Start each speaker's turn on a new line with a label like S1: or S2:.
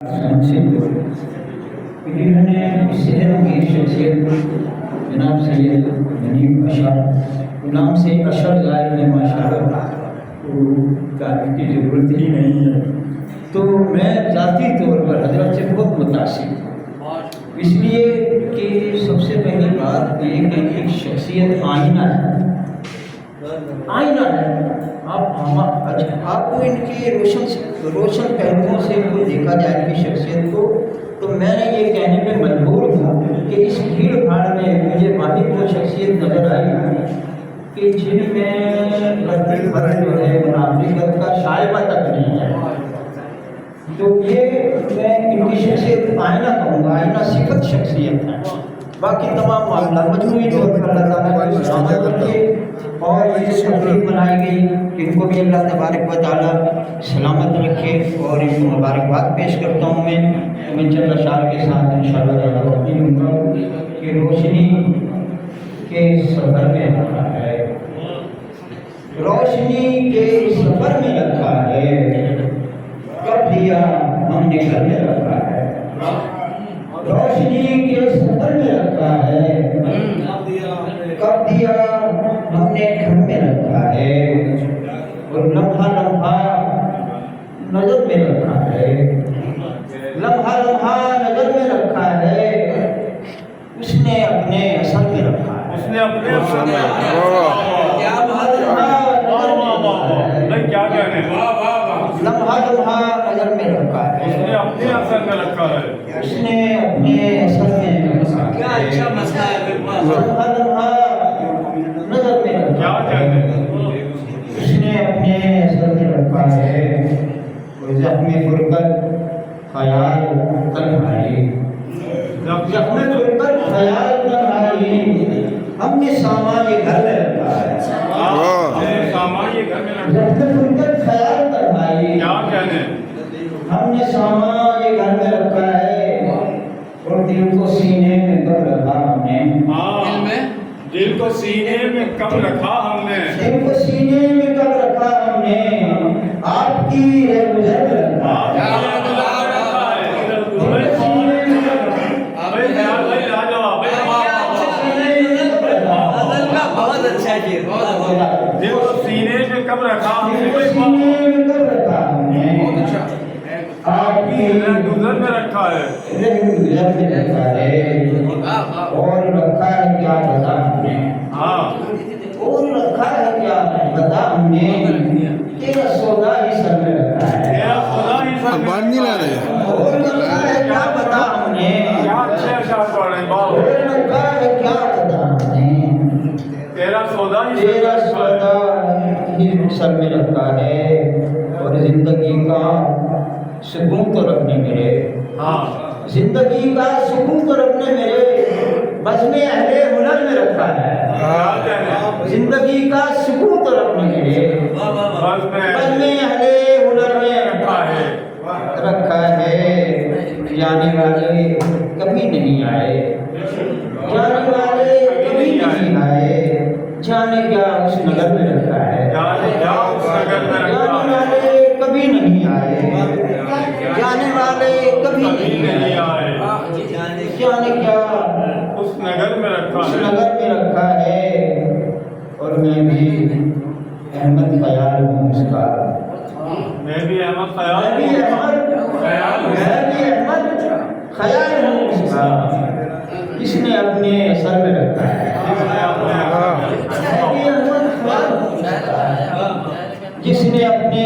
S1: इन्होंने शहर की शख्सियत जनाब सैयद नईम अशर नाम से अशर जाहिर है माशाअल्लाह, तो तारीफ की ज़रूरत ही नहीं है। तो मैं ज़ाती तौर पर हजरत से बहुत मुतासिर हूँ, इसलिए कि सबसे पहली बात ये कि एक शख्सियत आईना है, आईना है। आपको इनके रोशन पहलुओं से देखा जाए इनकी शख्सियत को, तो मैंने ये कहने पे मजबूर हूँ कि इस भीड़ भाड़ में मुझे वाहिद वो शख्सियत नजर आई कि जिनमें जो है मुनाफिकत का शायबा तक नहीं है। तो ये मैं इनकी शख्सियत आईना कहूँगा, आईना सिफत शख्सियत है। बाकी तमाम मामला मजमूई तौर पर अल्लाह और ये तकरीब बनाई गई, इनको भी अल्लाह तबारक व तआला सलामत रखे और इनको मुबारकबाद पेश करता हूँ। मैं चंद अशार के साथ इंशाअल्लाह कहूँगा कि रोशनी के सफ़र में रखा है, रोशनी के सफ़र में रखा है, कब दिया हमने घर में रखा है, रोशनी के सफ़र में रखा है, कब दिया हमने घर में रखा है, और लम्हा लम्हा नजर में रखा है, लम्हा लम्हा नजर में रखा है, उसने अपने असर में रखा है, उसने अपने असर में रखा है, क्या बात है, क्या कहने, लम्हा लम्हा नजर में रखा है, उसने अपने असर में रखा है, उसने अपने असर में रखा है, क्या अच्छा मसला है, लम्हा लम्हा नजर में रखा है, उसने अपने असर में रखा है, और ज़ख्म फुरकत ख्याल तन्हाई, ज़ख्म फुरकत ख्याल तन्हाई, हमने सामान ये घर में रखा है, सामान ये घर में रखा है, ज़ख्म फुरकत ख्याल तन्हाई, क्या कहने, हमने सामान ये घर में रखा है, और दिल को सीने में कब रखा हमने, दिल को सीने में कब रखा हमने, दिल को सीने में कब रखा हमने, आपकी है गुजर में रखा, बहुत अच्छा है, दिल को सीने में कब रखा हमने, आपकी गुजर में रखा है, गुजर में रखा है, और रखा है क्या बता हमने, हाँ, और रखा है क्या बता हमने, तेरा सौदा ही सर में रखा है, तेरा सौदा ही सर में रखा है, और रखा है क्या बता हमने, क्या अच्छे अशार पढ़ रहे हैं, और रखा है क्या बता हमने, तेरा सौदा ही सर में रखा है, और जिंदगी का सुकून तो रखने मेरे, हाँ, जिंदगी का सुकून तो रखने मेरे बज़्म अहले हुनर में रखा है, जिंदगी का सुकून तो रखने मेरे बज़्म अहले हुनर में रखा है, जाने वाले कभी नहीं आए, जाने वाले कभी नहीं आए, जाने क्या उस नगर में रखा है, जाने वाले कभी नहीं आए, जाने वाले कभी नहीं आए, जाने क्या उस नगर में रखा, उस नगर में रखा है, और मैं भी अहमद ख्याल हूँ उसका, मैं भी अहमद ख्याल, मैं भी अहमद ख्याल हूँ उसका, इसने अपने असर में रखा है, जिसने अपने